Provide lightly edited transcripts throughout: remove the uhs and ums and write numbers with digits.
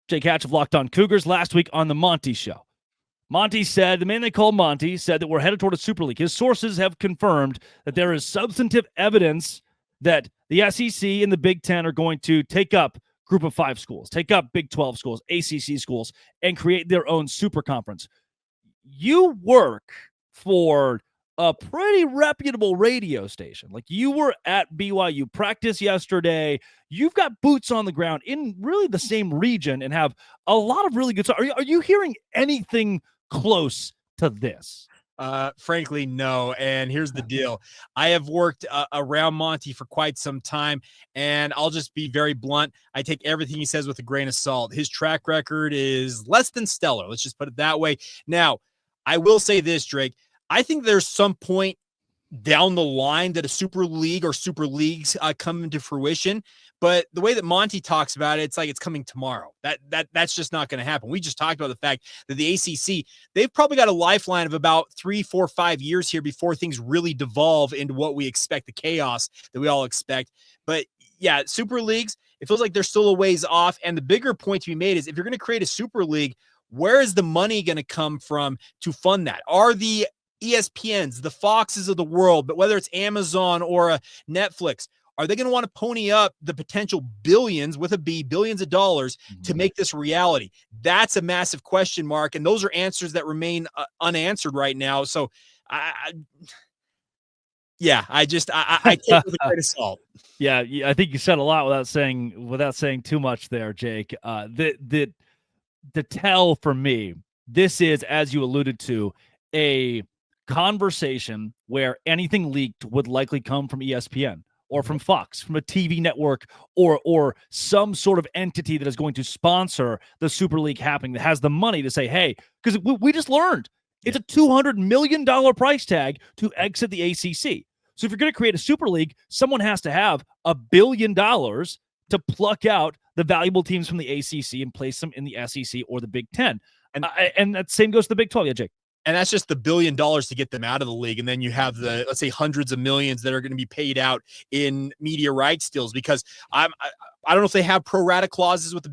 Jake Hatch of Locked On Cougars. Last week on the Monty Show, Monty said, the man they call Monty said that we're headed toward a Super League. His sources have confirmed that there is substantive evidence that the SEC and the Big Ten are going to take up Group of Five schools, take up Big 12 schools, ACC schools, and create their own super conference. You work for a pretty reputable radio station. Like, you were at BYU practice yesterday. You've got boots on the ground in really the same region and have a lot of really good stuff. Are you hearing anything close to this? Frankly, no. And here's the deal. I have worked around Monty for quite some time, and I'll just be very blunt. I take everything he says with a grain of salt. His track record is less than stellar. Let's just put it that way. Now, I will say this, Drake. I think there's some point down the line that a super league or super leagues come into fruition. But the way that Monty talks about it, it's like it's coming tomorrow. That's just not going to happen. We just talked about the fact that the ACC, they've probably got a lifeline of about 3, 4, 5 years here before things really devolve into what we expect, the chaos that we all expect. But yeah, super leagues, it feels like they're still a ways off. And the bigger point to be made is, if you're going to create a super league, where is the money going to come from to fund that? Are the ESPNs, the Foxes of the world, but whether it's Amazon or a Netflix, are they going to want to pony up the potential billions, with a B, billions of dollars to make this reality? That's a massive question mark. And those are answers that remain unanswered right now. So I take it with a grain of salt. Yeah, I think you said a lot without saying too much there, Jake. The tell for me, this is, as you alluded to, a conversation where anything leaked would likely come from ESPN or from Fox, from a TV network, or some sort of entity that is going to sponsor the Super League happening, that has the money to say, hey, because we just learned it's a $200 million price tag to exit the ACC. So if you're going to create a Super League, someone has to have $1 billion to pluck out the valuable teams from the ACC and place them in the SEC or the Big Ten. And that same goes to the Big 12. Yeah, Jake. And that's just the $1 billion to get them out of the league. And then you have the, let's say, hundreds of millions that are going to be paid out in media rights deals, because I don't know if they have pro rata clauses with the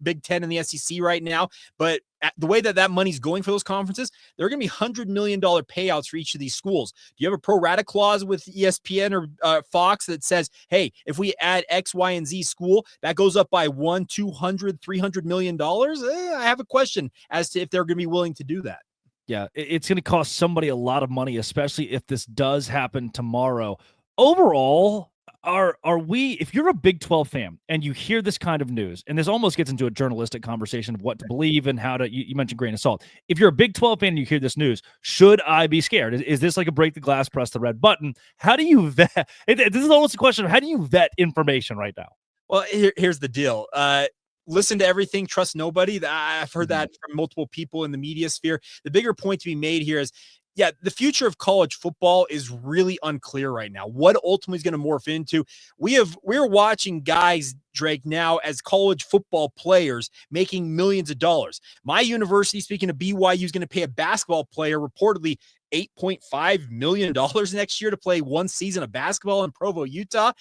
Big Ten and the SEC right now, but the way that money's going for those conferences, there are going to be $100 million payouts for each of these schools. Do you have a pro rata clause with ESPN or Fox that says, hey, if we add X, Y, and Z school, that goes up by $100, $200, $300 million? I have a question as to if they're going to be willing to do that. Yeah, it's going to cost somebody a lot of money, especially if this does happen tomorrow. Overall, are we, if you're a Big 12 fan and you hear this kind of news, and this almost gets into a journalistic conversation of what to believe and how to, you mentioned grain of salt. If you're a Big 12 fan and you hear this news, should I be scared? Is this like a break the glass, press the red button? How do you vet? This is almost a question of, how do you vet information right now? Well, here's the deal. Listen to everything, trust nobody. I've heard that from multiple people in the media sphere. The bigger point to be made here is, yeah, the future of college football is really unclear right now. What ultimately is going to morph into? We're watching guys, Drake, now as college football players making millions of dollars. My university, speaking of BYU, is going to pay a basketball player reportedly $8.5 million next year to play one season of basketball in Provo, Utah.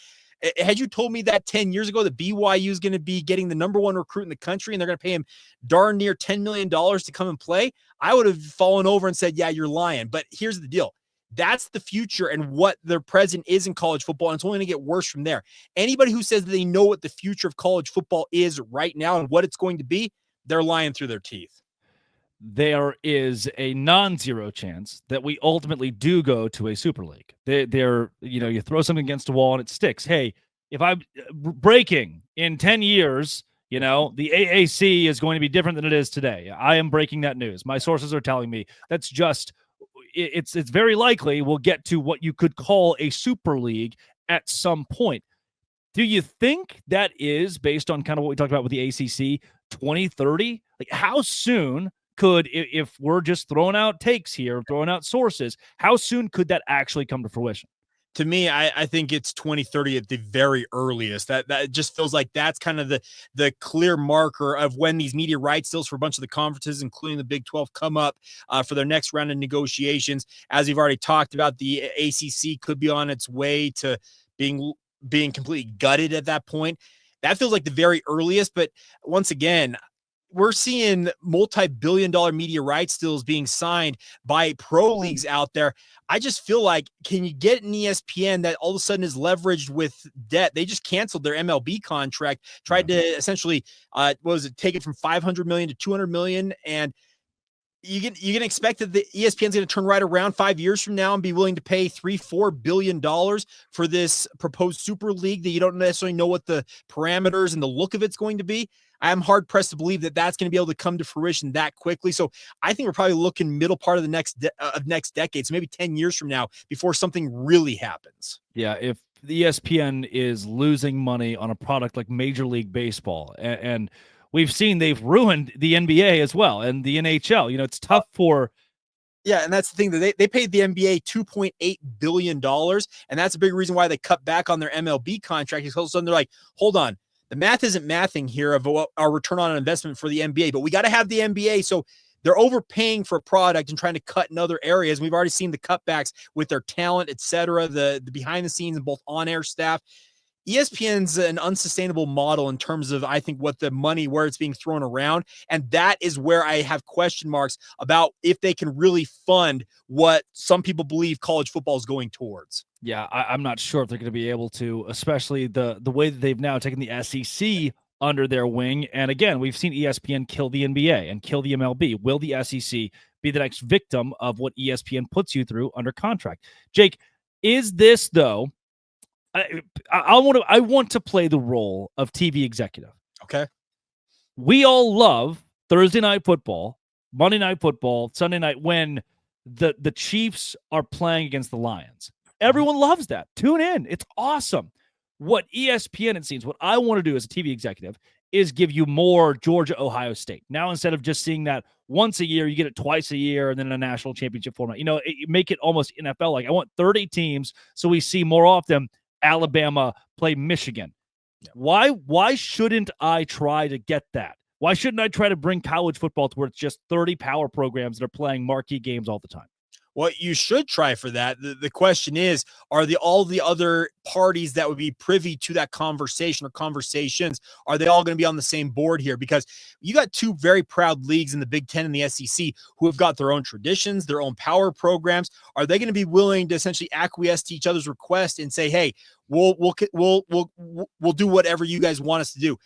Had you told me that 10 years ago that BYU is going to be getting the number one recruit in the country and they're going to pay him darn near $10 million to come and play, I would have fallen over and said, yeah, you're lying. But here's the deal. That's the future and what the present is in college football, and it's only going to get worse from there. Anybody who says that they know what the future of college football is right now and what it's going to be, they're lying through their teeth. There is a non-zero chance that we ultimately do go to a Super League. You throw something against a wall and it sticks. Hey, if I'm breaking in 10 years, the AAC is going to be different than it is today. I am breaking that news. My sources are telling me that's just, it's very likely we'll get to what you could call a Super League at some point. Do you think that is based on kind of what we talked about with the ACC 2030? Like, how soon could, if we're just throwing out takes here, throwing out sources, how soon could that actually come to fruition? To me, I think it's 2030 at the very earliest. That just feels like that's kind of the clear marker of when these media rights deals for a bunch of the conferences, including the Big 12, come up for their next round of negotiations. As we've already talked about, the ACC could be on its way to being completely gutted at that point. That feels like the very earliest. But once again, we're seeing multi-billion-dollar media rights deals being signed by pro leagues out there. I just feel like, can you get an ESPN that all of a sudden is leveraged with debt? They just canceled their MLB contract, tried to essentially, take it from 500 million to 200 million, and you can expect that the ESPN's going to turn right around 5 years from now and be willing to pay $3-4 billion for this proposed super league that you don't necessarily know what the parameters and the look of it's going to be. I'm hard pressed to believe that that's going to be able to come to fruition that quickly. So I think we're probably looking middle part of the next decade, so maybe 10 years from now before something really happens. Yeah, if the ESPN is losing money on a product like Major League Baseball, and we've seen they've ruined the NBA as well and the NHL. You know, it's tough for. Yeah, and that's the thing, that they paid the NBA $2.8 billion, and that's a big reason why they cut back on their MLB contract. Because all of a sudden they're like, hold on, the math isn't mathing here of what our return on investment for the NBA, but we got to have the NBA. So they're overpaying for a product and trying to cut in other areas. We've already seen the cutbacks with their talent, et cetera, the behind the scenes and both on-air staff. ESPN's an unsustainable model in terms of, I think, what the money, where it's being thrown around. And that is where I have question marks about if they can really fund what some people believe college football is going towards. Yeah, I'm not sure if they're going to be able to, especially the way that they've now taken the SEC under their wing. And again, we've seen ESPN kill the NBA and kill the MLB. Will the SEC be the next victim of what ESPN puts you through under contract? Jake, is this, though, I want to play the role of TV executive. Okay. We all love Thursday night football, Monday night football, Sunday night when the Chiefs are playing against the Lions. Everyone loves that. Tune in. It's awesome. What ESPN, it seems, what I want to do as a TV executive is give you more Georgia, Ohio State. Now, instead of just seeing that once a year, you get it twice a year and then in a national championship format. You know, make it almost NFL. Like, I want 30 teams so we see more often Alabama play Michigan. Yeah. Why shouldn't I try to get that? Why shouldn't I try to bring college football to where it's just 30 power programs that are playing marquee games all the time? Well, you should try for that. The question is, are all the other parties that would be privy to that conversation or conversations, are they all going to be on the same board here? Because you got two very proud leagues in the Big Ten and the SEC who have got their own traditions, their own power programs. Are they going to be willing to essentially acquiesce to each other's request and say, hey, we'll do whatever you guys want us to do?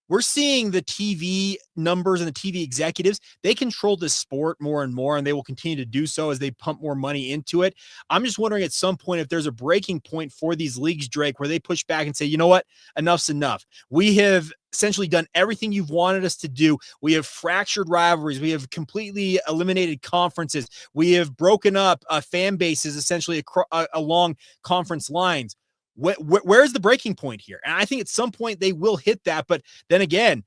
We're seeing the TV numbers and the TV executives, they control this sport more and more, and they will continue to do so as they pump more money into it. I'm just wondering at some point if there's a breaking point for these leagues, Drake, where they push back and say, you know what, enough's enough. We have essentially done everything you've wanted us to do. We have fractured rivalries. We have completely eliminated conferences. We have broken up fan bases essentially along conference lines. Where's the breaking point here? And I think at some point they will hit that. But then again,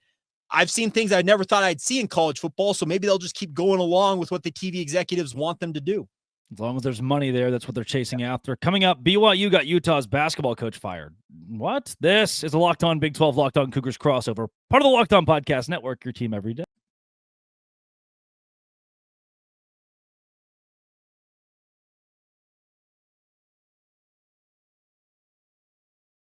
I've seen things I never thought I'd see in college football. So maybe they'll just keep going along with what the TV executives want them to do. As long as there's money there, that's what they're chasing after. Coming up, BYU got Utah's basketball coach fired. What? This is a Locked On Big 12 Locked On Cougars crossover, part of the Locked On Podcast Network, your team every day.